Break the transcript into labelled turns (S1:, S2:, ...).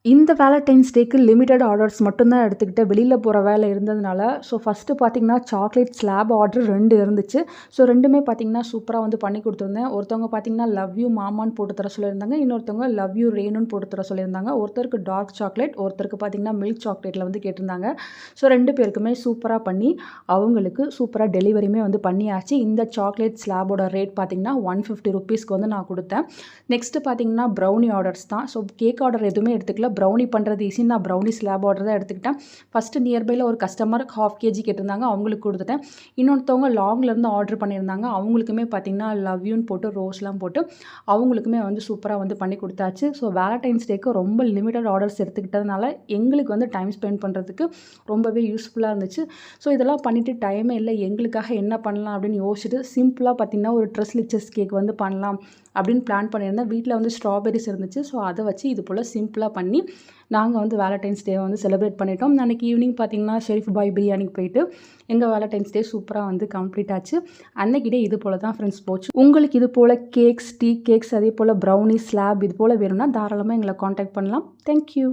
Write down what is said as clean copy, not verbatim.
S1: இந்த வேலண்டைன்ஸ் டேக்கு limited orders மட்டும் தான் எடுத்துக்கிட்டேன். வெளியில போற வேலை இருந்ததுனால. ஸோ ஃபர்ஸ்ட்டு பார்த்தீங்கன்னா, சாக்லேட் ஸ்லாப் ஆர்டர் 2 இருந்துச்சு. ஸோ 2மே பார்த்தீங்கன்னா, சூப்பரா வந்து பண்ணி குடுத்துருந்தேன். ஒருத்தவங்க பார்த்தீங்கன்னா, லவ் யூ மாமான்னு போட்டு தர சொல்லியிருந்தாங்க. இன்னொருத்தவங்க லவ் யூ ரேணுன்னு போட்டு தர சொல்லியிருந்தாங்க. ஒருத்தருக்கு டார்க் சாக்லேட், ஒருத்தருக்கு பார்த்தீங்கன்னா, மில்க் சாக்லேட்ல வந்து கேட்டிருந்தாங்க. ஸோ 2 பேருக்குமே சூப்பரா பண்ணி, அவங்களுக்கு சூப்பரா டெலிவரியுமே வந்து பண்ணியாச்சு. இந்த சாக்லேட் ஸ்லாபோட ரேட் பார்த்தீங்கன்னா, ₹150க்கு வந்து நான் குடுத்தேன். நெக்ஸ்ட்டு பார்த்தீங்கன்னா, ப்ரௌனி ஆர்டர்ஸ் தான். ஸோ கேக் ஆர்டர் எதுவுமே எடுத்துக்கல. ப்ரௌனி பண்ணுறது ஈஸின்னு நான் ப்ரௌனி ஸ்லாப் ஆர்டர் தான் எடுத்துக்கிட்டேன். ஃபஸ்ட்டு நியர்பையில் ஒரு கஸ்டமர் 1/2 kg கேட்டிருந்தாங்க. அவங்களுக்கு கொடுத்துட்டேன். இன்னொருத்தவங்க லாங்லேருந்து ஆர்டர் பண்ணியிருந்தாங்க. அவங்களுக்குமே பார்த்தீங்கன்னா, லவ் யூன்னு போட்டு ரோஸ்லாம் போட்டு அவங்களுக்குமே வந்து சூப்பராக வந்து பண்ணி கொடுத்தாச்சு. ஸோ வேலண்டைன்ஸ் டேக்கு ரொம்ப லிமிட்டட் ஆர்டர்ஸ் எடுத்துக்கிட்டதுனால எங்களுக்கு வந்து டைம் ஸ்பெண்ட் பண்ணுறதுக்கு ரொம்பவே யூஸ்ஃபுல்லாக இருந்துச்சு. ஸோ இதெல்லாம் பண்ணிவிட்டு டைமே இல்லை, எங்களுக்காக என்ன பண்ணலாம் அப்படின்னு யோசிச்சுட்டு சிம்பிளாக பார்த்தீங்கன்னா, ஒரு ட்ரெஸ்லிச்சஸ் கேக் வந்து பண்ணலாம் அப்படின்னு பிளான் பண்ணியிருந்தேன். வீட்டில் வந்து ஸ்ட்ராபெரிஸ் இருந்துச்சு. ஸோ அதை வச்சு இது போல் சிம்பிளாக பண்ணி நாங்கள் வந்து வேலண்டைன்ஸ் டே வந்து செலிப்ரேட் பண்ணிட்டோம். அன்றைக்கி ஈவினிங் பார்த்தீங்கன்னா, ஷெரீஃப் பாய் பிரியாணிக்கு போயிட்டு எங்கள் வேலண்டைன்ஸ் டே சூப்பராக வந்து கம்ப்ளீட் ஆச்சு. அன்றைக்கி டே இது போல் தான் ஃப்ரெண்ட்ஸ் போச்சு. உங்களுக்கு இது போல் கேக்ஸ், டீ கேக்ஸ், அதே போல் ப்ரௌனி, ஸ்லாப் இது போல் வேணும்னா தாராளமாக எங்களை காண்டாக்ட் பண்ணலாம். தேங்க்யூ.